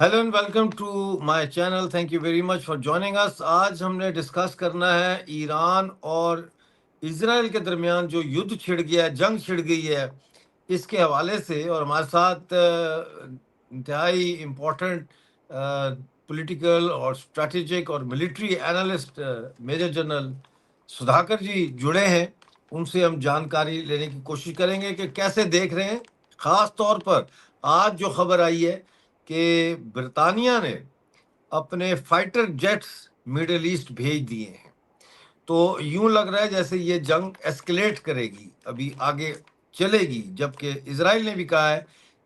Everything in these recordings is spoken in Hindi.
Hello and welcome to my channel. Thank you very much for joining us. आज हमने डिस्कस करना है ईरान और इजराइल के दरमियान जो युद्ध छिड़ गया है, जंग छिड़ गई है, इसके हवाले से। और हमारे साथ इंतहाई इम्पोर्टेंट पॉलिटिकल और स्ट्रेटेजिक और military analyst major general Sudhakar ji जुड़े हैं। उनसे हम जानकारी लेने की कोशिश करेंगे कि कैसे देख रहे हैं। ख़ास तौर पर आज जो खबर आई है कि ब्रिटानिया ने अपने फाइटर जेट्स मिडिल ईस्ट भेज दिए हैं, तो यूं लग रहा है जैसे ये जंग एस्केलेट करेगी, अभी आगे चलेगी। जबकि इजराइल ने भी कहा है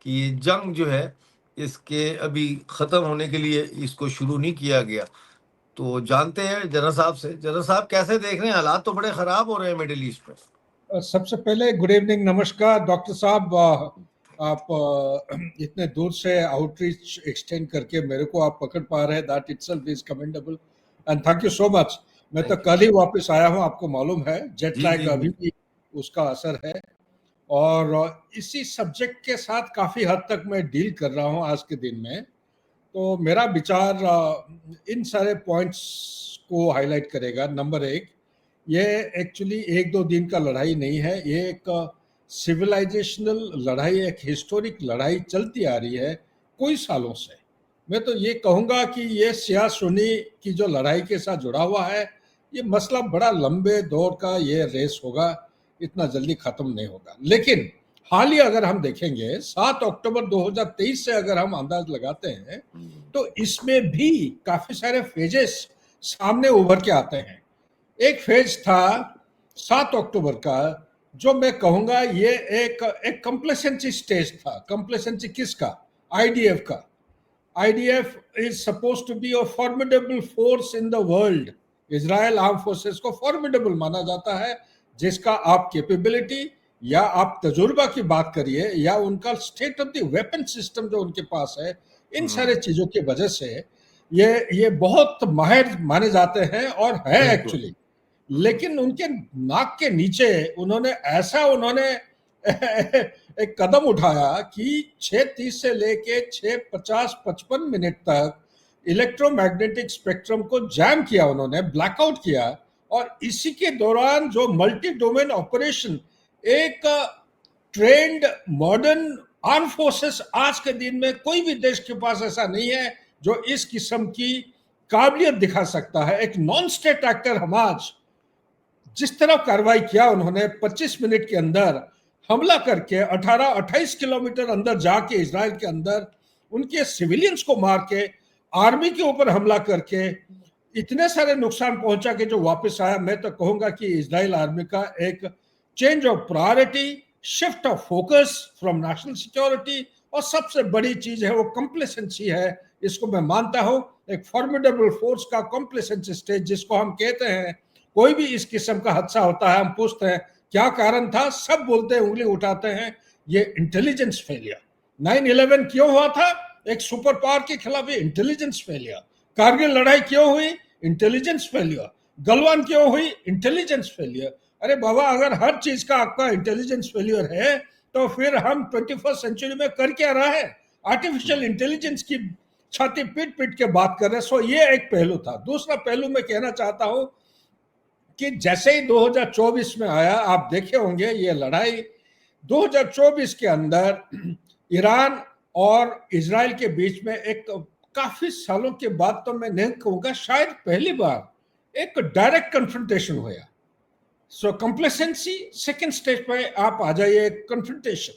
कि ये जंग जो है इसके अभी ख़त्म होने के लिए इसको शुरू नहीं किया गया। तो जानते हैं जनरल साहब से। जनरल साहब कैसे देख रहे हैं? हालात तो बड़े ख़राब हो रहे हैं मिडिल ईस्ट में। सबसे पहले गुड इवनिंग, नमस्कार डॉक्टर साहब। आप इतने दूर से आउटरीच एक्सटेंड करके मेरे को आप पकड़ पा रहे हैं, that itself is commendable and thank you so much. मैं तो थैंक यू। कल ही वापस आया हूं, आपको मालूम है जेट जी लैग जी अभी जी। भी उसका असर है। और इसी सब्जेक्ट के साथ काफी हद तक मैं डील कर रहा हूं आज के दिन में। तो मेरा विचार इन सारे पॉइंट्स को हाईलाइट करेगा। नंबर एक, ये एक्चुअली एक दो दिन का लड़ाई नहीं है, ये एक सिविलाइजेशनल लड़ाई, एक हिस्टोरिक लड़ाई चलती आ रही है कोई सालों से। मैं तो ये कहूँगा कि ये सिया सुनी की जो लड़ाई के साथ जुड़ा हुआ है, ये मसला बड़ा लंबे दौर का ये रेस होगा, इतना जल्दी खत्म नहीं होगा। लेकिन हाल ही अगर हम देखेंगे 7 अक्टूबर 2023 से अगर हम अंदाज लगाते हैं, तो इसमें भी काफी सारे फेजेस सामने उभर के आते हैं। एक फेज था 7 अक्टूबर का, जो मैं कहूंगा ये एक कंप्लेसेंसी स्टेज था। कंप्लेसेंसी किसका? आईडीएफ का। IDF is supposed to be a formidable force in the world. Israel arm forces को फॉर्मिडेबल माना जाता है, जिसका आप कैपेबिलिटी या आप तजुर्बा की बात करिए या उनका state of the weapon system जो उनके पास है, इन सारे चीजों की वजह से ये बहुत माहिर माने जाते हैं और है बिल्कुल। एक्चुअली। लेकिन उनके नाक के नीचे उन्होंने एक कदम उठाया कि 6:30 से लेके 6:50-55 तक इलेक्ट्रोमैग्नेटिक स्पेक्ट्रम को जैम किया, उन्होंने ब्लैकआउट किया। और इसी के दौरान जो मल्टी डोमेन ऑपरेशन, एक ट्रेंड मॉडर्न आर्म फोर्सेस आज के दिन में कोई भी देश के पास ऐसा नहीं है जो इस किस्म की काबिलियत दिखा सकता है। एक नॉन स्टेट एक्टर हमाज जिस तरह कार्रवाई किया उन्होंने 25 मिनट के अंदर हमला करके 18-28 किलोमीटर अंदर जाके इजराइल के अंदर उनके सिविलियंस को मार के आर्मी के ऊपर हमला करके इतने सारे नुकसान पहुंचा के जो वापस आया। मैं तो कहूंगा कि इजराइल आर्मी का एक change of priority, shift of focus from national security, और सबसे बड़ी चीज है वो कंप्लेसेंसी है। इसको मैं मानता हूं एक फॉर्मिडेबल फोर्स का कंप्लेसेंसी स्टेज जिसको हम कहते हैं। कोई भी इस किस्म का हादसा होता है, हम पूछते हैं क्या कारण था, सब बोलते हैं, उंगली उठाते हैं, ये इंटेलिजेंस फेलियर। 9/11 क्यों हुआ था? एक सुपर पावर के खिलाफ इंटेलिजेंस फेलियर। कारगिल लड़ाई क्यों हुई? Intelligence failure. गलवान क्यों हुई? Intelligence failure. अरे बाबा, अगर हर चीज का आपका इंटेलिजेंस फेलियर है, तो फिर हम 21st सेंचुरी में कर क्या रहा है? आर्टिफिशियल इंटेलिजेंस की छाती पीट पीट के बात कर रहे हैं। सो ये एक पहलू था। दूसरा पहलू मैं कहना चाहता हूं कि जैसे ही 2024 में आया, आप देखे होंगे ये लड़ाई 2024 के अंदर ईरान और इजराइल के बीच में एक काफी सालों के बाद, तो मैं नहीं कहूंगा, शायद पहली बार एक डायरेक्ट कन्फ्रंटेशन हुआ। सो कंप्लेसेंसी सेकेंड स्टेज पे आप आ जाइए, कन्फ्रंटेशन।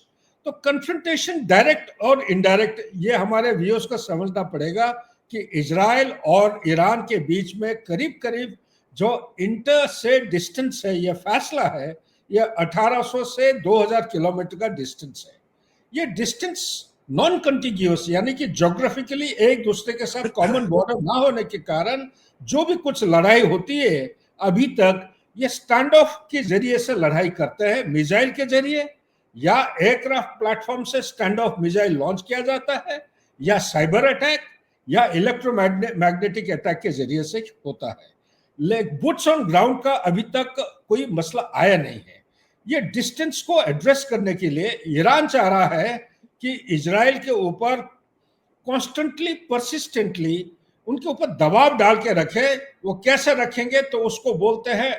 तो कन्फ्रंटेशन डायरेक्ट और इनडायरेक्ट, ये हमारे व्यूअर्स को समझना पड़ेगा कि इजराइल और ईरान के बीच में करीब करीब जो इंटर से डिस्टेंस है, ये फासला है, ये 1800 से 2000 किलोमीटर का डिस्टेंस है। ये डिस्टेंस नॉन कंटिग्यूस, यानी कि ज्योग्राफिकली एक दूसरे के साथ कॉमन बॉर्डर ना होने के कारण जो भी कुछ लड़ाई होती है अभी तक, ये स्टैंड ऑफ के जरिए से लड़ाई करते हैं, मिसाइल के जरिए, या एयरक्राफ्ट प्लेटफॉर्म से स्टैंड ऑफ मिसाइल लॉन्च किया जाता है, या साइबर अटैक, या इलेक्ट्रोमैग्नेटिक अटैक के जरिए से होता है। लेकिन बुट्स ऑन ग्राउंड का अभी तक कोई मसला आया नहीं है। ये डिस्टेंस को एड्रेस करने के लिए ईरान चाह रहा है कि इजराइल के ऊपर कॉन्स्टेंटली परसिस्टेंटली उनके ऊपर दबाव डाल के रखे। वो कैसे रखेंगे तो उसको बोलते हैं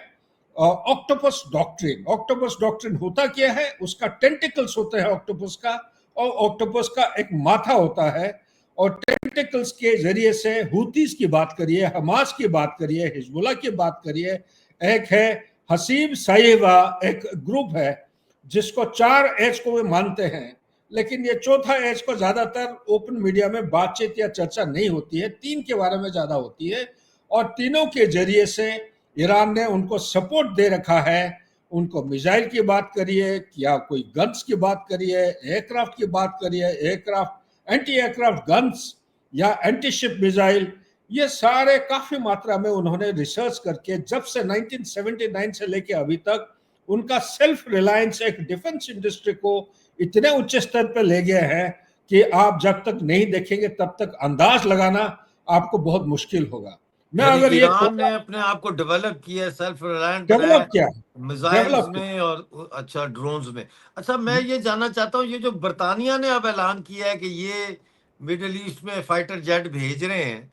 ऑक्टोपस डॉक्ट्रिन। ऑक्टोपस डॉक्ट्रिन होता क्या है, उसका टेंटिकल्स होते हैं ऑक्टोपस का, और ऑक्टोपस का एक माथा होता है, और टेंटिकल्स के जरिए से हुतीस की बात करिए, हमास की बात करिए, हिजबुल्लाह की बात करिए, एक है हसीब साहिबा, एक ग्रुप है जिसको 4 एच को वे मानते हैं, लेकिन ये चौथा एज को ज्यादातर ओपन मीडिया में बातचीत या चर्चा नहीं होती है, 3 के बारे में ज्यादा होती है, और तीनों के जरिए से ईरान ने उनको सपोर्ट दे रखा है। उनको मिसाइल की बात करिए या कोई गन्स की बात करिए, एयरक्राफ्ट की बात करिए, एयरक्राफ्ट एंटी एयरक्राफ्ट गन्स या एंटी शिप मिसाइल, ये सारे काफी मात्रा में उन्होंने रिसर्च करके जब से 1979 से लेके अभी तक उनका सेल्फ रिलायंस एक डिफेंस इंडस्ट्री को इतने उच्च स्तर पर ले गए हैं कि आप जब तक नहीं देखेंगे तब तक अंदाज लगाना आपको बहुत मुश्किल होगा। मैं यानी अगर ये ईरान ने अपने आप को डेवलप किया है, सेल्फ रिलायंट डेवलप है किया मिसाइल्स डेवलप में और अच्छा ड्रोन्स में। अच्छा, मैं ये जानना चाहता हूँ, ये जो बरतानिया ने अब ऐलान किया है कि ये मिडिल ईस्ट में फाइटर जेट भेज रहे हैं,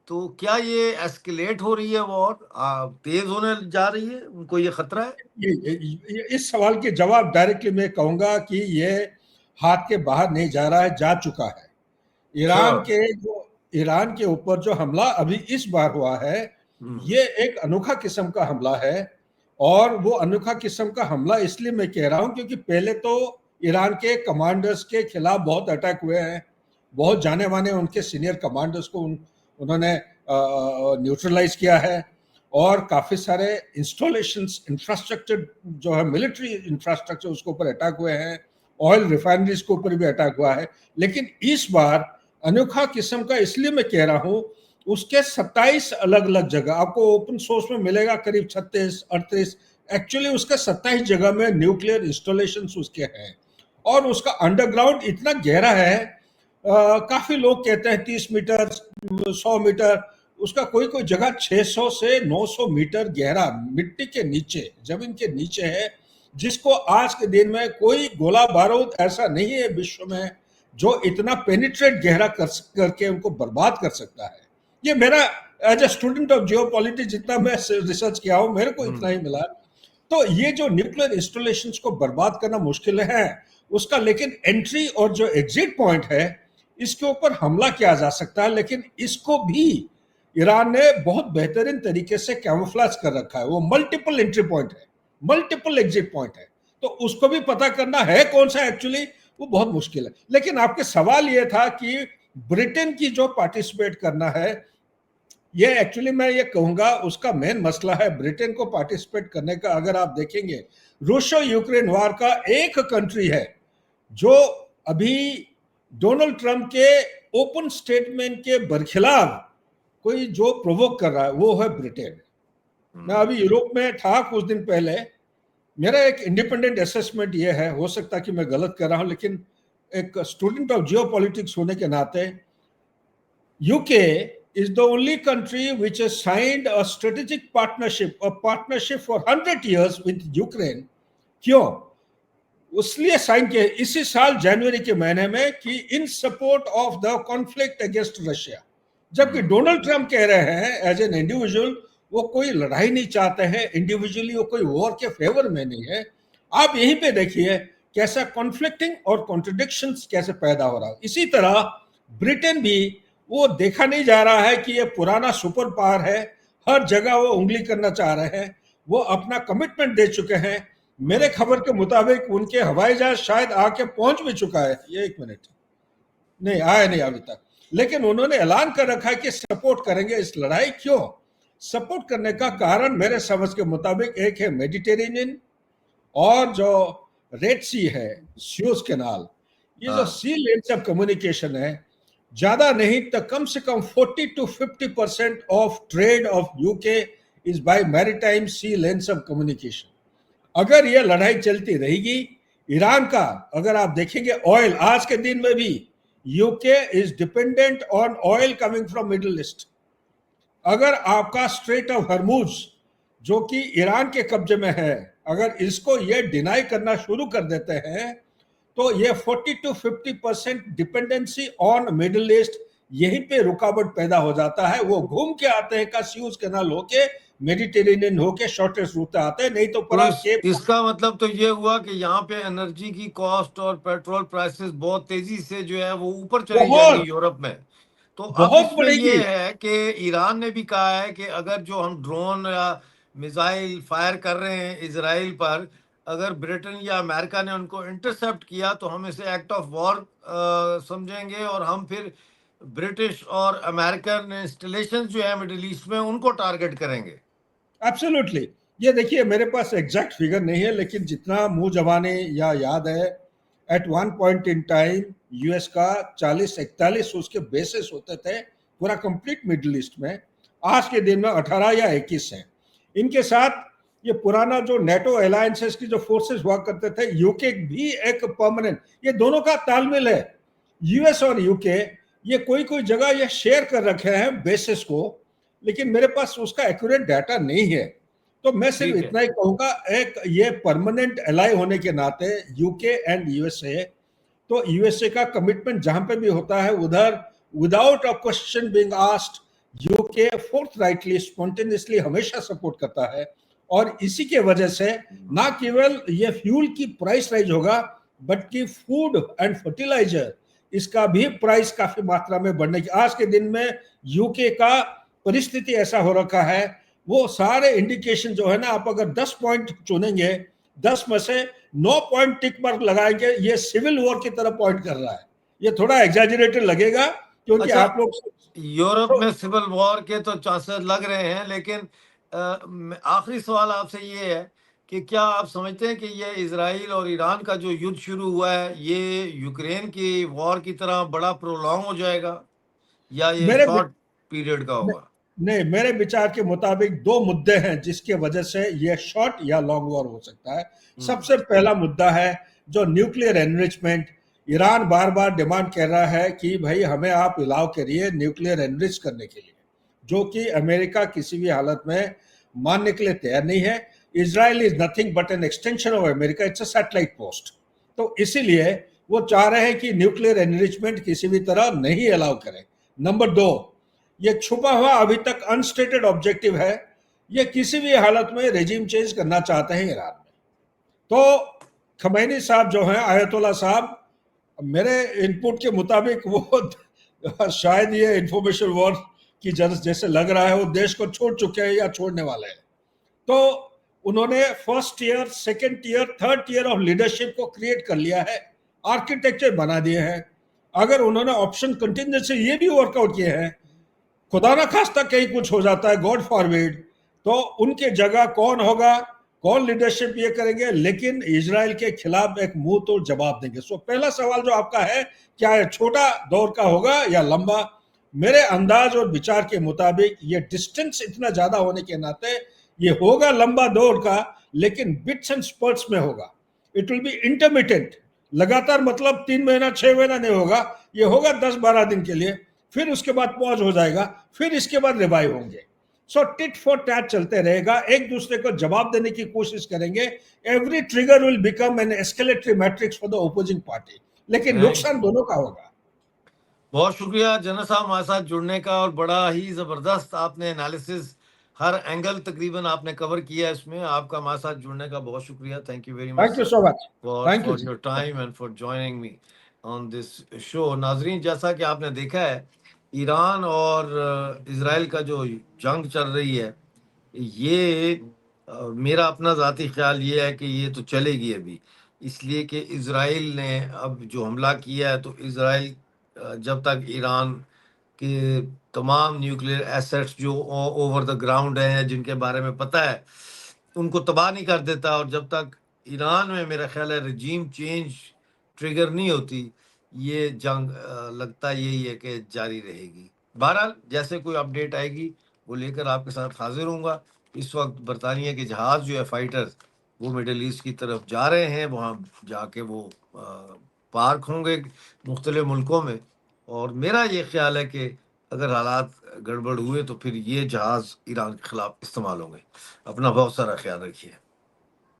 तो क्या ये एस्केलेट हो रही है, वॉर तेज होने जा रही है, उनको ये खतरा है? इस सवाल के जवाब डायरेक्टली मैं कहूंगा कि ये हाथ के बाहर नहीं जा रहा है, जा चुका है। Iran sure. के जो ईरान के ऊपर जो हमला अभी इस बार हुआ है, ये एक अनोखा किस्म का हमला है। और वो अनोखा किस्म का हमला इसलिए मैं कह रहा हूं क्योंकि पहले तो ईरान के कमांडर्स के खिलाफ बहुत अटैक हुए हैं, बहुत जाने माने उनके सीनियर कमांडर्स को उन्होंने न्यूट्रलाइज किया है, और काफी सारे इंस्टॉलेशंस इंफ्रास्ट्रक्चर जो है मिलिट्री इंफ्रास्ट्रक्चर उसके ऊपर अटैक हुए हैं, ऑयल रिफाइनरीज के ऊपर भी अटैक हुआ है। लेकिन इस बार अनोखा किस्म का इसलिए मैं कह रहा हूं, उसके 27 अलग अलग जगह आपको ओपन सोर्स में मिलेगा, करीब 36-38, एक्चुअली उसके 27 जगह में न्यूक्लियर इंस्टॉलेशन उसके हैं, और उसका अंडरग्राउंड इतना गहरा है, काफी लोग कहते हैं 30 मीटर 100 मीटर, उसका कोई कोई जगह 600 से 900 मीटर गहरा मिट्टी के नीचे, जमीन के नीचे है, जिसको आज के दिन में कोई गोला बारूद ऐसा नहीं है विश्व में जो इतना पेनिट्रेट गहरा करके उनको बर्बाद कर सकता है। ये मेरा as a student of geopolitics जितना मैं रिसर्च किया हूं, मेरे को इतना ही मिला। तो ये जो न्यूक्लियर इंस्टॉलेशंस को बर्बाद करना मुश्किल है उसका, लेकिन एंट्री और जो एग्जिट पॉइंट है इसके ऊपर हमला किया जा सकता है, लेकिन इसको भी ईरान ने बहुत बेहतरीन तरीके से कैमोफ्लेज कर रखा है। वो मल्टीपल एंट्री पॉइंट है, मल्टीपल एग्जिट पॉइंट है, तो उसको भी पता करना है कौन सा एक्चुअली, वो बहुत मुश्किल है। लेकिन आपके सवाल ये था कि ब्रिटेन की जो पार्टिसिपेट करना है, ये एक्चुअली मैं ये कहूंगा उसका मेन मसला है ब्रिटेन को पार्टिसिपेट करने का। अगर आप देखेंगे रूसो यूक्रेन वार का एक कंट्री है जो अभी डोनाल्ड ट्रंप के ओपन स्टेटमेंट के बरखिलाफ कोई जो प्रोवोक कर रहा है, वो है ब्रिटेन। मैं अभी यूरोप में था कुछ दिन पहले, मेरा एक इंडिपेंडेंट असेसमेंट ये है, हो सकता है कि मैं गलत कर रहा हूं, लेकिन एक स्टूडेंट ऑफ जियोपॉलिटिक्स होने के नाते UK is the only country which has signed a strategic partnership for 100 years with Ukraine. क्यों? इसलिए साइन किया इसी साल जनवरी के महीने में कि इन support of the conflict against Russia, जबकि डोनाल्ड ट्रंप कह रहे हैं एज एन इंडिविजुअल वो कोई लड़ाई नहीं चाहते हैं, इंडिविजुअली वो कोई वॉर के फेवर में नहीं है। आप यहीं पे देखिए कैसा कॉन्फ्लिक्टिंग और कॉन्ट्रडिक्शंस कैसे पैदा हो रहा है। इसी तरह ब्रिटेन भी, वो देखा नहीं जा रहा है कि ये पुराना सुपर पावर है, हर जगह वो उंगली करना चाह रहे हैं, वो अपना कमिटमेंट दे चुके हैं। मेरे खबर के मुताबिक उनके हवाई जहाज शायद आके पहुंच भी चुका है, ये 1 मिनट नहीं आया नहीं अभी तक, लेकिन उन्होंने ऐलान कर रखा है कि सपोर्ट करेंगे इस लड़ाई। क्यों सपोर्ट करने का कारण मेरे समझ के मुताबिक एक है मेडिटेरेनियन, और जो रेड सी है, सुएज कैनाल, ये जो सी लेन्स ऑफ कम्युनिकेशन है, ज्यादा नहीं तो कम से कम 40 to 50% of trade of UK is by maritime sea lanes of communication. अगर यह लड़ाई चलती रहेगी, ईरान का अगर आप देखेंगे ऑयल, आज के दिन में भी UK is dependent on oil coming from middle east. अगर आपका स्ट्रेट ऑफ हरमुज जो कि ईरान के कब्जे में है, अगर इसको ये डिनाई करना शुरू कर देते हैं तो ये 40 to 50% dependency on middle east, यहीं पे रुकावट पैदा हो जाता है। वो घूम के आते हैं का स्यूज कैनाल होके, मेडिटेरेनियन होके शॉर्टेस्ट रूट आते हैं, नहीं तो तो पूरा केप। इसका मतलब तो ये हुआ कि यहाँ पे एनर्जी की कॉस्ट और पेट्रोल प्राइसेस बहुत तेजी से जो है वो ऊपर चली जाएंगी बहुत यूरोप में। तो अब बहुत इसमें ये बढ़ेगी। है कि ईरान ने भी कहा है कि अगर जो हम ड्रोन या मिसाइल फायर कर रहे हैं इजराइल पर, अगर ब्रिटेन या अमेरिका ने उनको इंटरसेप्ट किया तो हम इसे एक्ट ऑफ वॉर समझेंगे, और हम फिर ब्रिटिश और अमेरिकन इंस्टॉलेशन जो है मिडिल ईस्ट में उनको टारगेट करेंगे। एब्सोल्युटली। ये देखिए, मेरे पास एग्जैक्ट फिगर नहीं है, लेकिन जितना मुंह जबानी या याद है, at one point in time US का 40-41 उसके बेसिस होते थे पूरा कंप्लीट मिडिल ईस्ट में। आज के दिन में 18 या 21 हैं। इनके साथ ये पुराना जो नेटो अलायंसेस की जो फोर्सेस हुआ करते थे, यूके भी एक परमानेंट, ये दोनों का तालमेल है। यूएस और यूके ये कोई कोई जगह ये शेयर कर रखे हैं बेसिस को, लेकिन मेरे पास उसका एक्यूरेट डाटा नहीं है। तो मैं सिर्फ ठीक है। इतना ही कहूंगा, एक ये परमानेंट एलाई होने के नाते यूके एंड यूएसए, तो यूएसए का कमिटमेंट जहां पे भी होता है उधर without a question being asked UK fourth rightly spontaneously हमेशा सपोर्ट करता है। और इसी के वजह से ना केवल ये फ्यूल की प्राइस राइज होगा, बल्कि फूड एंड फर्टिलाइजर इसका भी प्राइस काफी मात्रा में बढ़ने की, आज के दिन में यूके का परिस्थिति ऐसा हो रखा है। वो सारे इंडिकेशन जो है ना, आप अगर 10 पॉइंट चुनेंगे, 10 में से 9 पॉइंट टिक मार्क लगाएंगे, ये सिविल वॉर की तरफ पॉइंट कर रहा है। ये थोड़ा एग्जैजरेटेड लगेगा क्योंकि अच्छा, आप लोग यूरोप तो में सिविल वॉर के तो चांसेस लग रहे हैं, लेकिन आखिरी सवाल आपसे ये है कि क्या आप समझते हैं कि ये इजराइल और ईरान का जो युद्ध शुरू हुआ है ये यूक्रेन की वॉर की तरह बड़ा प्रोलॉन्ग हो जाएगा, या ये मेरे शॉर्ट पीरियड का होगा? नहीं, मेरे विचार के मुताबिक दो मुद्दे हैं जिसके वजह से यह शॉर्ट या लॉन्ग वॉर हो सकता है। सबसे पहला मुद्दा है जो न्यूक्लियर एनरिचमेंट। ईरान बार बार डिमांड कर रहा है कि भाई हमें आप अलाउ करिए न्यूक्लियर एनरिच करने के लिए, जो कि अमेरिका किसी भी हालत में मानने के लिए तैयार नहीं है। Israel is nothing but an extension of America, it's a satellite post. तो इसीलिए वो चाह रहे हैं कि न्यूक्लियर एनरिचमेंट किसी भी तरह नहीं अलाउ करें। नंबर दो, ये छुपा हुआ अभी तक अनस्टेटेड ऑब्जेक्टिव है, ये किसी भी हालत में रेजिम चेंज करना चाहते हैं ईरान में। तो खमैनी साहब जो हैं, आयतुल्ला साहब, मेरे इनपुट के मुताबिक वो शायद ये इंफॉर्मेशन वॉर की जैसे लग रहा है वो देश को छोड़ चुके हैं या छोड़ने वाले हैं। तो उन्होंने first year, second year, third year of leadership को क्रिएट कर लिया है, आर्किटेक्चर बना दिए हैं। अगर उन्होंने ऑप्शन कंटिजेंसी ये भी वर्कआउट किए हैं, खुदा ना खास्ता कहीं कुछ हो जाता है, गॉड फॉरबिड, तो उनके जगह कौन होगा, कौन लीडरशिप ये करेंगे, लेकिन इजराइल के खिलाफ एक मुंह तोड़ जवाब देंगे। सो पहला सवाल जो आपका है, क्या ये छोटा दौर का होगा या लंबा? मेरे अंदाज और विचार के मुताबिक ये डिस्टेंस इतना ज्यादा होने के नाते ये होगा लंबा दौर का, लेकिन बिट्स एंड स्पर्ट्स में होगा। इट विल बी इंटरमिटेंट, लगातार मतलब 3 महीना 6 महीना नहीं होगा, ये होगा 10-12 दिन के लिए, फिर उसके बाद पॉज हो जाएगा, फिर इसके बाद रिवाइव होंगे। सो टिट फॉर टैट चलते रहेगा, एक दूसरे को जवाब देने की कोशिश करेंगे। Every trigger will become an escalatory matrix for the opposing party, लेकिन थैंक नुकसान दोनों का होगा। बहुत शुक्रिया जनरल साहब हमारे साथ जुड़ने का, और बड़ा ही ज़बरदस्त आपने एनालिसिस, हर एंगल तकरीबन आपने कवर किया है इसमें। आपका हमारे साथ जुड़ने का बहुत शुक्रिया। Thank you very much thank you sir so much. Thank you for जी। Your time and for joining me on this show. नाजरीन, जैसा कि आपने देखा है, ईरान और इजराइल का जो जंग चल रही है, ये मेरा अपना ज़ाती ख्याल ये है कि ये तो चलेगी अभी, इसलिए कि इजराइल ने अब जो हमला किया है, तो इजराइल जब तक ईरान के तमाम न्यूक्लियर एसेट्स जो ओवर द ग्राउंड हैं, जिनके बारे में पता है, उनको तबाह नहीं कर देता, और जब तक ईरान में मेरा ख्याल है रजीम चेंज ट्रिगर नहीं होती, ये जंग लगता यही है कि जारी रहेगी। बहरहाल, जैसे कोई अपडेट आएगी वो लेकर आपके साथ हाजिर होऊंगा। इस वक्त बरतानिया के जहाज़ जो है फाइटर्स, वो मिडल ईस्ट की तरफ जा रहे हैं, वहाँ जाके वो पार्क होंगे मुख्तलिफ मुल्कों में, और मेरा ये ख्याल है कि अगर हालात गड़बड़ हुए तो फिर ये जहाज़ ईरान के खिलाफ इस्तेमाल होंगे। अपना बहुत सारा ख्याल रखिए।